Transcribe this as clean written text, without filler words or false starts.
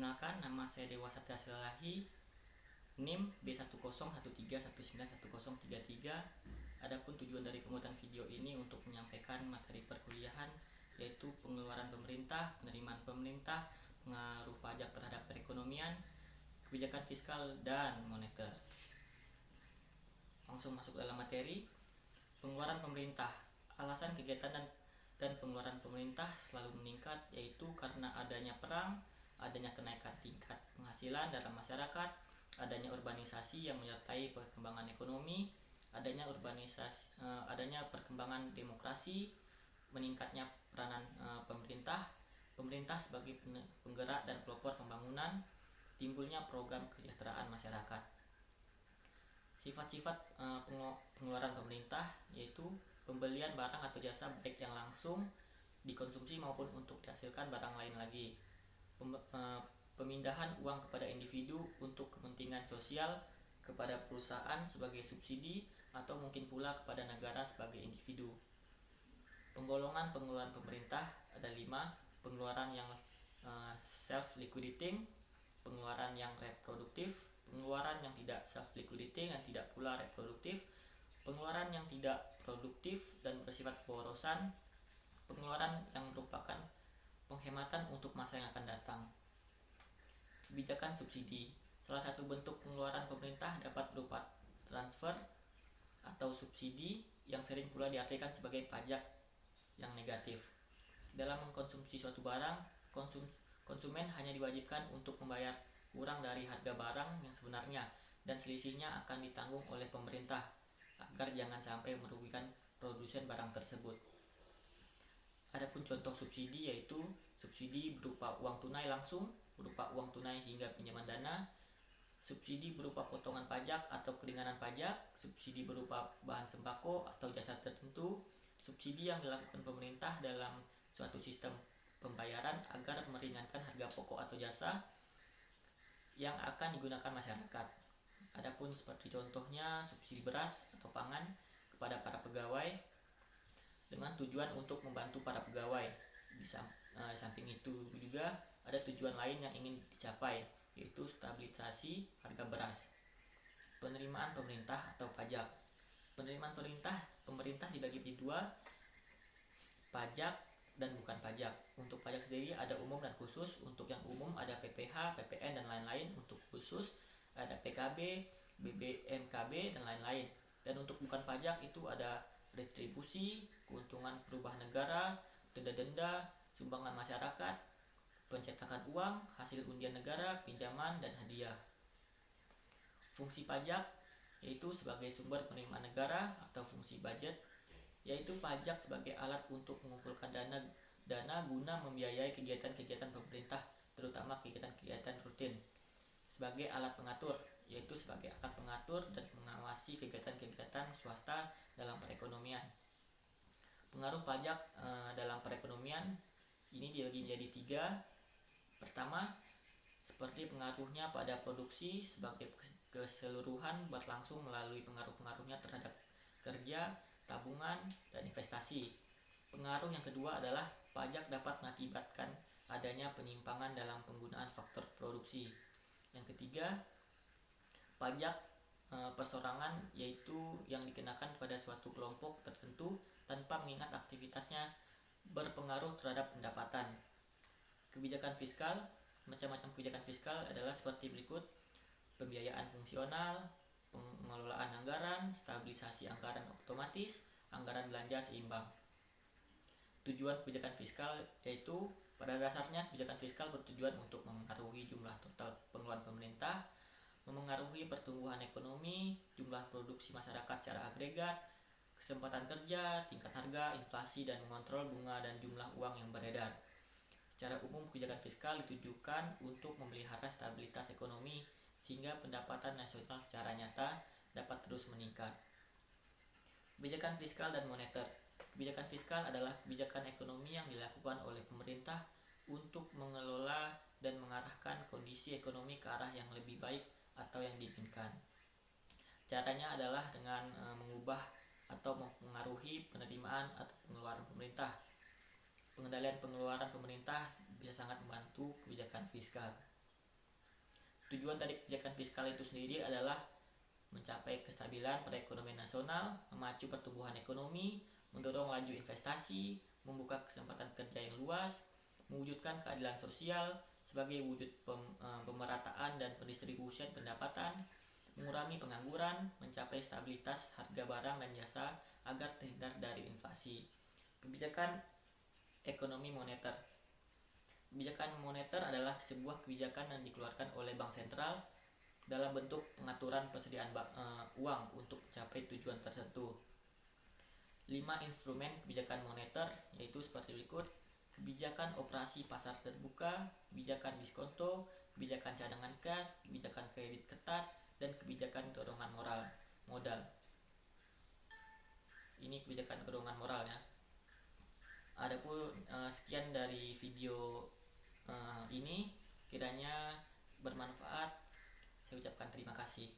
Perkenalkan, nama saya Dewa Satya Silalahi, NIM B101313191033. Adapun tujuan dari pembuatan video ini untuk menyampaikan materi perkuliahan, yaitu pengeluaran pemerintah, penerimaan pemerintah, pengaruh pajak terhadap perekonomian, kebijakan fiskal, dan moneter. Langsung masuk dalam materi. Pengeluaran pemerintah. Alasan kegiatan dan pengeluaran pemerintah selalu meningkat, yaitu karena adanya perang, adanya kenaikan tingkat penghasilan dalam masyarakat, adanya urbanisasi yang menyertai perkembangan ekonomi, adanya perkembangan demokrasi, meningkatnya peranan pemerintah sebagai penggerak dan pelopor pembangunan, timbulnya program kesejahteraan masyarakat. Sifat-sifat pengeluaran pemerintah yaitu pembelian barang atau jasa baik yang langsung dikonsumsi maupun untuk dihasilkan barang lain lagi. Pemindahan uang kepada individu untuk kepentingan sosial, kepada perusahaan sebagai subsidi, atau mungkin pula kepada negara sebagai individu. Penggolongan pengeluaran pemerintah ada 5. Pengeluaran yang self-liquidating, pengeluaran yang reproduktif, pengeluaran yang tidak self-liquidating dan tidak pula reproduktif, pengeluaran yang tidak produktif dan bersifat pemborosan, pengeluaran yang merupakan penghematan untuk masa yang akan datang. Kebijakan subsidi. Salah satu bentuk pengeluaran pemerintah dapat berupa transfer atau subsidi yang sering pula diartikan sebagai pajak yang negatif. Dalam mengkonsumsi suatu barang, konsumen hanya diwajibkan untuk membayar kurang dari harga barang yang sebenarnya, dan selisihnya akan ditanggung oleh pemerintah agar jangan sampai merugikan produsen barang tersebut. Adapun contoh subsidi yaitu subsidi berupa uang tunai langsung, berupa uang tunai hingga pinjaman dana, subsidi berupa potongan pajak atau keringanan pajak, subsidi berupa bahan sembako atau jasa tertentu, subsidi yang dilakukan pemerintah dalam suatu sistem pembayaran agar meringankan harga pokok atau jasa yang akan digunakan masyarakat. Adapun seperti contohnya subsidi beras atau pangan kepada para pegawai dengan tujuan untuk membantu para pegawai. Di samping itu juga ada tujuan lain yang ingin dicapai, yaitu stabilisasi harga beras. Penerimaan pemerintah atau pajak. Penerimaan pemerintah dibagi menjadi 2, pajak dan bukan pajak. Untuk pajak sendiri ada umum dan khusus. Untuk yang umum ada PPh, PPN dan lain-lain. Untuk khusus ada PKB, BBMKB dan lain-lain. Dan untuk bukan pajak itu ada retribusi, keuntungan perubahan negara, denda-denda, sumbangan masyarakat, pencetakan uang, hasil undian negara, pinjaman, dan hadiah. Fungsi pajak yaitu sebagai sumber penerimaan negara atau fungsi budget, yaitu pajak sebagai alat untuk mengumpulkan dana guna membiayai kegiatan-kegiatan pemerintah, terutama kegiatan-kegiatan rutin. Sebagai alat pengatur, yaitu sebagai alat pengatur dan mengawasi kegiatan-kegiatan swasta dalam perekonomian. Pengaruh pajak dalam perekonomian ini dibagi menjadi 3. Pertama, seperti pengaruhnya pada produksi sebagai keseluruhan berlangsung melalui pengaruh-pengaruhnya terhadap kerja, tabungan, dan investasi. Pengaruh yang kedua adalah pajak dapat mengakibatkan adanya penyimpangan dalam penggunaan faktor produksi. Yang ketiga, pajak persorangan, yaitu yang dikenakan pada suatu kelompok tertentu tanpa mengingat aktivitasnya berpengaruh terhadap pendapatan. Kebijakan fiskal. Macam-macam kebijakan fiskal adalah seperti berikut: pembiayaan fungsional, pengelolaan anggaran, stabilisasi anggaran otomatis, anggaran belanja seimbang. Tujuan kebijakan fiskal yaitu pada dasarnya kebijakan fiskal bertujuan untuk memengaruhi jumlah total pengeluaran pemerintah, memengaruhi pertumbuhan ekonomi, jumlah produksi masyarakat secara agregat, kesempatan kerja, tingkat harga, inflasi, dan mengontrol bunga dan jumlah uang yang beredar. Secara umum, kebijakan fiskal ditujukan untuk memelihara stabilitas ekonomi sehingga pendapatan nasional secara nyata dapat terus meningkat. Kebijakan fiskal dan moneter. Kebijakan fiskal adalah kebijakan ekonomi yang dilakukan oleh pemerintah untuk mengelola dan mengarahkan kondisi ekonomi ke arah yang lebih baik atau yang diinginkan. Caranya adalah dengan mengubah atau mempengaruhi penerimaan atau pengeluaran pemerintah. Pengendalian pengeluaran pemerintah bisa sangat membantu kebijakan fiskal. Tujuan dari kebijakan fiskal itu sendiri adalah mencapai kestabilan perekonomian nasional, memacu pertumbuhan ekonomi, mendorong laju investasi, membuka kesempatan kerja yang luas, mewujudkan keadilan sosial sebagai wujud pemerataan dan pendistribusian pendapatan, mengurangi pengangguran, mencapai stabilitas harga barang dan jasa agar terhindar dari inflasi. Kebijakan ekonomi moneter. Kebijakan moneter adalah sebuah kebijakan yang dikeluarkan oleh bank sentral dalam bentuk pengaturan persediaan uang untuk mencapai tujuan tertentu. 5 instrumen kebijakan moneter yaitu seperti berikut: kebijakan operasi pasar terbuka, kebijakan diskonto, kebijakan cadangan kas, kebijakan kredit ketat, dan kebijakan dorongan modal. Ini kebijakan dorongan moralnya. Adapun sekian dari video ini, kiranya bermanfaat. Saya ucapkan terima kasih.